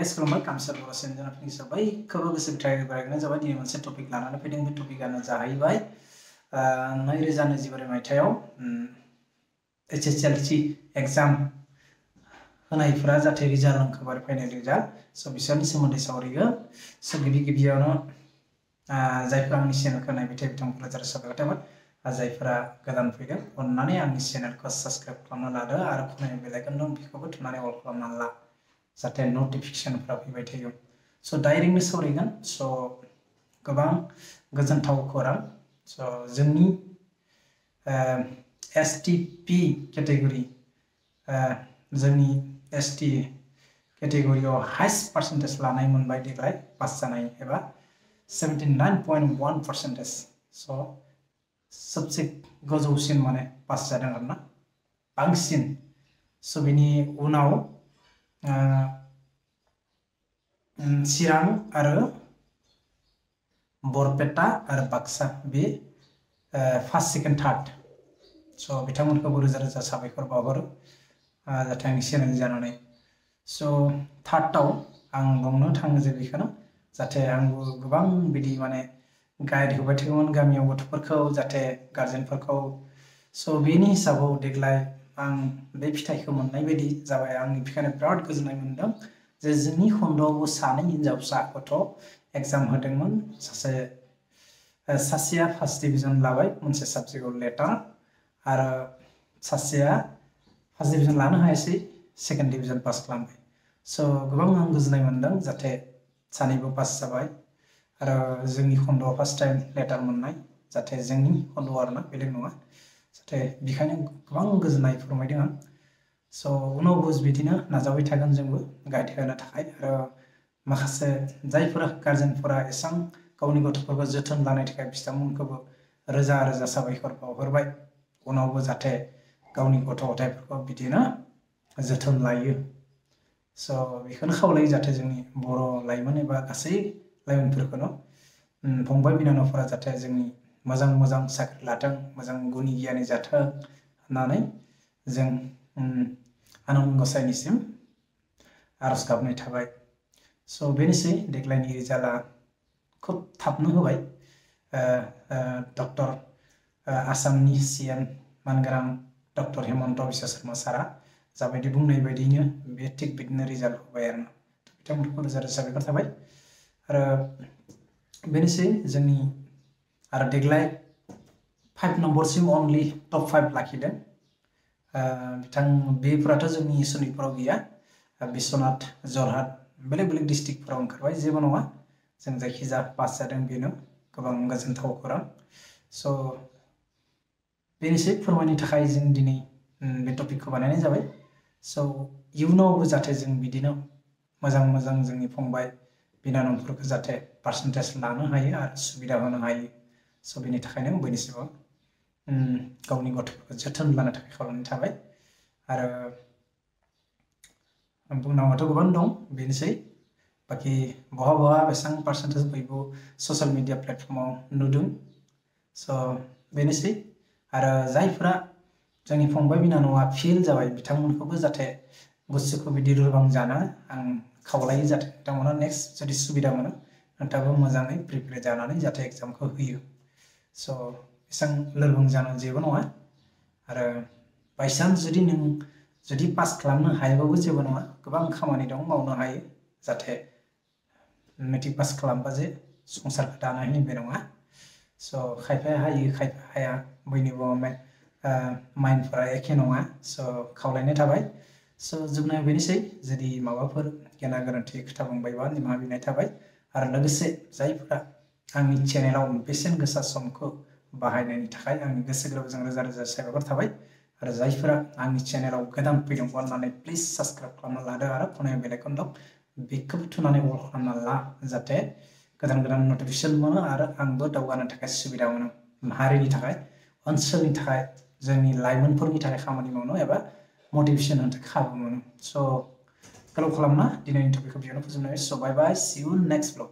Yes, खुलुमबाय कामसार बर' सेनजों सबैखौबो गोसो गोथारै बरायनाय जाबाय दिनै मोनसे टपिक लानानै फैदों बे टपिकआनो जाहैबाय 2024 मायथाइयाव HSLC एग्जाम होनायफोरा जाहाथे रिजाल्ट ओंखारबाय फाइनाल रिजाल्ट स' बिसोरनि सोमोन्दै सावरायगोन स' गिबियावनो जायफोरा आंनि चेनेलखौ नायबाय थायो बिथांमोनखौ जोबोद साबायखर थाबाय जायफोरा गोदान फैदों अननानै आंनि चेनेलखौ साबस्क्राइब खालामना लादो आरो खनायाव बेल आइकन दं बेखौबो थुनानै अल खालामना ला जाहाथे नटिफिकेशनफ्रा फैबाय थायो स' डाइरेक्टनो सावरायगोन स' गोबां गोजोनथाव खौरां स' जोंनि STP केटेगरि जोंनि ST केटेगरियाव हाइस्ट पार्सेन्टेज लानाय मोनबाय देग्लाय पास जानाय एबा 79.1% स' सबसे गोजौसिन माने पास जादों आरोना बांसिन स' बिनि उनाव चिरां आरो बरपेटा आरो बाक्सा बे फार्स्ट सेकेन्ड थार्ड स' बिथांमोनखौबो रोजा रोजा साबायखर बावहरो जाहाथे आंनि चेनेल जानानै स' थार्डआव आं बुंनो थाङो जे बेखौनो जाहाथे आंबो गोबां बिदि माने गाइड होबाय थायोमोन गामियाव गथ'फोरखौ जाहाथे गार्जेनफोरखौ स' बेनि हिसाबाव देग्लाय आं बे फिथाइखौ मोननाय बायदि जाबाय आंनि बेखायनो बिराद गोजोननाय मोन्दों जे जोंनि खन्द'आवबो सानै हिनजावसा गथ' एग्जाम होदोंमोन सासेया फार्स्ट डिभिजन लाबाय मोनसे साबजेक्टआव लेटार आरो सासेया फार्स्ट डिभिजन लानो हायासै सेकेन्ड डिभिजन पास खालामबाय स' गोबां आं गोजोननाय मोन्दों जाहाथे सानैबो पास जाबाय आरो जोंनि खन्द'आव फार्स्ट टाइम लेटार मोननाय जाहाथे जोंनि खन्द'आव आरोना बेलेग नङा जाहाथे बेखायनो गोबां गोजोननाय फोरमायदों आं स' उनावबो बिदिनो नाजाबाय थागोन जोंबो गाइड होनो थाखाय आरो माखासे जायफोरा गार्जेनफोरा एसां गावनि गथ'फोरखौ जोथोन लानायनि थाखाय बिथांमोनखौबो रोजा रोजा साबायखर बावहरबाय उनावबो जाहाथे गावनि गथ' गथायफोरखौ बिदिनो जोथोन लायो स' बेखौनो खावलायो जाहाथे जोंनि बर' लाइमोन एबा गासै लाइमोनफोरखौनो फंबाय बिनानावफोरा जाहाथे जोंनि मोजां मोजां साख्रि लाथों मोजां गुनि गियानि जाथों होननानै जों आनान गसाइनिसिम आरज गाबनाय थाबाय स' बेनोसै देग्लायनि रिजाल्टआ खुब थाबनो होबाय डक्टर आसामनि CM मानगोनां डक्टर हेमन्त बिश्व शर्मा सारा जाबायदि बुंनाय बायदियैनो बे थिग बिदिनो रिजाल्ट होबाय आरो बिथांमोनखौ रोजा रोजा साबायखर थाबाय आरो बेनोसै जोंनि आरो देग्लाय 5 नम्बरसिम अनलि टप 5 लाखिदों बिथां बेफोराथ' जोंनि सनितपुराव गैया बिश्वनाथ जरहाट बेलेग बेलेग डिस्ट्रिक्टफोराव ओंखारबाय जेबो नङा जों जायखिजाया पास जादों बेनो गोबां गोजोनथाव खौरां स' बेनोसै फोरमायनो थाखाय जों दिनै बे टपिकखौ बानायनाय जाबाय स' इयुनावबो जाहाथे जों बिदिनो मोजां मोजां जोंनि फंबाय बिनानावफोरखौ जाहाथे पार्सेन्टेज लानो हायो आरो सुबिदा होनो हायो स' बेनि थाखायनो बयनिसिमबो गावनि गथ'फोरखौ जोथोन लानो थाखाय खावलायनाय थाबाय आरो बुंनांगौआथ' गोबां दं बेनोसै बाखि बहा बेसेबां पार्सेन्टेज बयबो ससियेल मिडिया प्लेटफर्माव नुदों स' बेनोसै आरो जायफोरा जोंनि फंबाय बिनानावा फेल जाबाय बिथांमोनखौबो जाहाथे गोसोखौ बिदि लोरबां जाना आं खावलायो जाहाथे बिथांमोना नेक्स्ट जुदि सुबिदा मोनो नोंथाङाबो मोजाङै प्रिपेयार जानानै जाहाथे एग्जामखौ होयो स' एसेबां लोरबां जानो जेबो नङा आरो बायसान्स जुदि पास खालामनो हायाबाबो जेबो नङा गोबां खामानि दं मावनो हायो जाहाथे मेट्रिक पास खालामबा जे संसारखौ दानो हायो बे नङा स' खायफाया हायो खायफा हाया बयनिबो माइन्डफोरा एखे नङा स' खावलायनाय थाबाय स' जोबनायाव बेनोसै जुदि माबाफोर गेना गोरोन्थि खोथा बुंबायबा निमाहा बिनाय थाबाय आरो लोगोसे जायफोरा आंनि चेनेलाव बेसेन गोसा समखौ बाहायनायनि थाखाय आंनि गोसो गोरबोजों रोजा रोजा साबायखर थाबाय आरो जायफोरा आंनि चेनेलाव गोदान फैदों अननानै प्लिज साबस्क्राइब खालामना लादो आरो खनायाव बेल आइकन दं बेखौबो थुनानै अल खालामना ला जाहाथे गोदान गोदान नटिफिकेसन मोनो आरो आंबो दावगानो थाखाय सुबिदा मोनो हारिनि थाखाय ओनसोलनि थाखाय जोंनि लाइमोनफोरनि थाखाय खामानि मावनो एबा मटिभेसन होनो थाखाय खाबु मोनो स' गोलाव खालामना दिनैनि टपिकखौ बेयावनो फोजोबनाय स' बाय बाय सी यू नेक्स्ट ब्लग